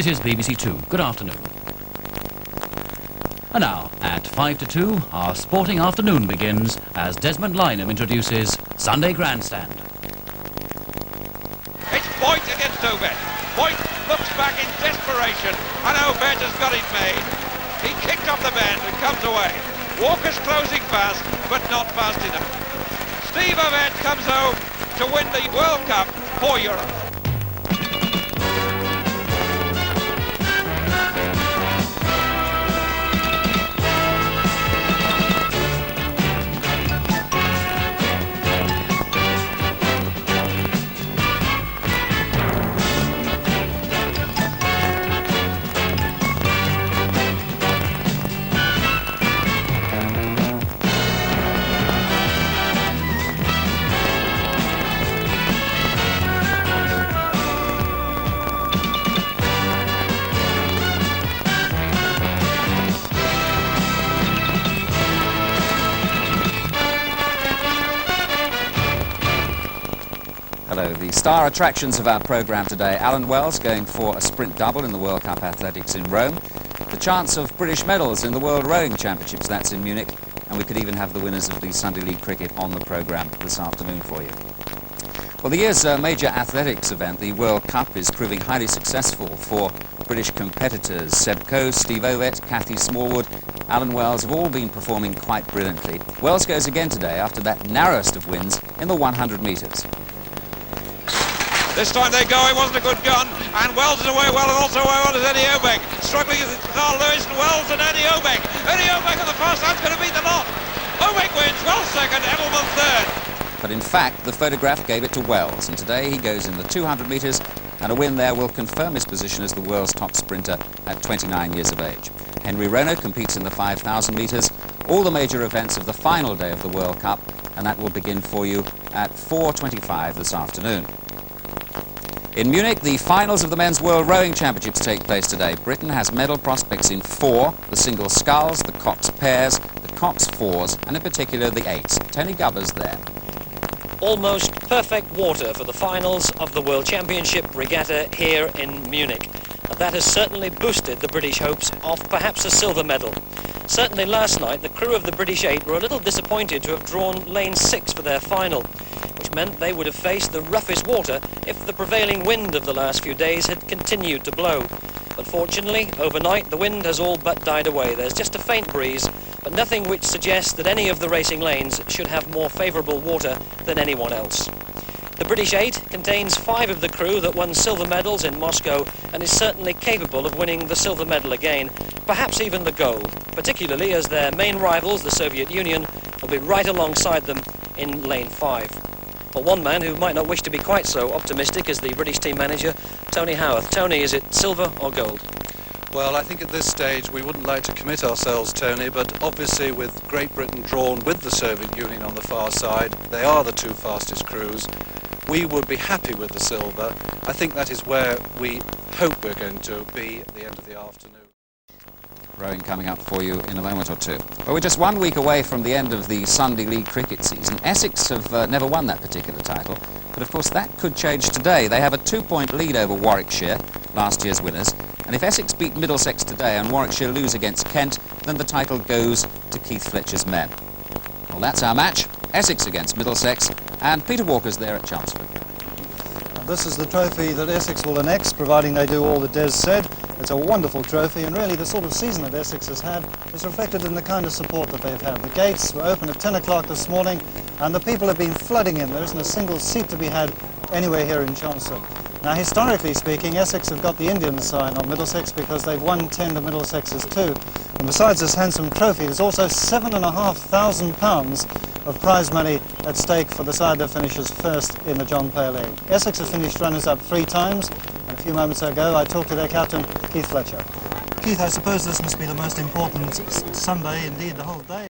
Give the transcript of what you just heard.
This is BBC Two. Good afternoon. And now, at 5 to 2, our sporting afternoon begins as Desmond Lynham introduces Sunday Grandstand. It's Boyd against Obed. Boyd looks back in desperation, and Obed has got it made. He kicked off the bend and comes away. Walker's closing fast, but not fast enough. Steve Obed comes home to win the World Cup for Europe. Hello, the star attractions of our programme today. Alan Wells going for a sprint double in the World Cup Athletics in Rome. The chance of British medals in the World Rowing Championships, that's in Munich. And we could even have the winners of the Sunday League Cricket on the programme this afternoon for you. Well, the year's major athletics event, the World Cup, is proving highly successful for British competitors. Seb Coe, Steve Ovett, Cathy Smallwood, Alan Wells have all been performing quite brilliantly. Wells goes again today after that narrowest of wins in the 100 metres. This time they go, it wasn't a good gun, and Wells is away well, and also away well is Eddie Obeg. Struggling is Carl Lewis and Wells and Eddie Obeg. Eddie Obeg on the far side's going to beat the lot. Obeg wins, Wells second, Edelman third. But in fact, the photograph gave it to Wells, and today he goes in the 200 metres, and a win there will confirm his position as the world's top sprinter at 29 years of age. Henry Rono competes in the 5,000 metres, all the major events of the final day of the World Cup, and that will begin for you at 4:25 this afternoon. In Munich, the finals of the Men's World Rowing Championships take place today. Britain has medal prospects in 4, the single sculls, the Cox pairs, the Cox fours, and in particular the 8s. Tony Gubber's there. Almost perfect water for the finals of the World Championship regatta here in Munich. And that has certainly boosted the British hopes of perhaps a silver medal. Certainly last night, the crew of the British 8 were a little disappointed to have drawn lane 6 for their final, which meant they would have faced the roughest water if the prevailing wind of the last few days had continued to blow. But fortunately, overnight, the wind has all but died away. There's just a faint breeze, but nothing which suggests that any of the racing lanes should have more favourable water than anyone else. The British 8 contains 5 of the crew that won silver medals in Moscow and is certainly capable of winning the silver medal again, perhaps even the gold, particularly as their main rivals, the Soviet Union, will be right alongside them in lane 5. But one man who might not wish to be quite so optimistic is the British team manager, Tony Howarth. Tony, is it silver or gold? Well, I think at this stage we wouldn't like to commit ourselves, Tony, but obviously with Great Britain drawn with the Soviet Union on the far side, they are the 2 fastest crews. We would be happy with the silver. I think that is where we hope we're going to be at the end of the afternoon. Rowing coming up for you in a moment or two. Well, we're just 1 week away from the end of the Sunday League cricket season. Essex have never won that particular title, but of course that could change today. They have a 2-point lead over Warwickshire, last year's winners, and if Essex beat Middlesex today and Warwickshire lose against Kent, then the title goes to Keith Fletcher's men. Well, that's our match, Essex against Middlesex, and Peter Walker's there at Chelmsford. This is the trophy that Essex will annex, providing they do all that Des said. It's a wonderful trophy, and really the sort of season that Essex has had is reflected in the kind of support that they've had. The gates were open at 10 o'clock this morning, and the people have been flooding in. There isn't a single seat to be had anywhere here in Chelmsford. Now, historically speaking, Essex have got the Indian sign on Middlesex because they've won 10 to Middlesex's 2. And besides this handsome trophy, there's also £7,500 of prize money at stake for the side that finishes first in the John Pale League. Essex have finished runners-up 3 times, and a few moments ago I talked to their captain, Keith Fletcher. Keith, I suppose this must be the most important Sunday, indeed the whole day.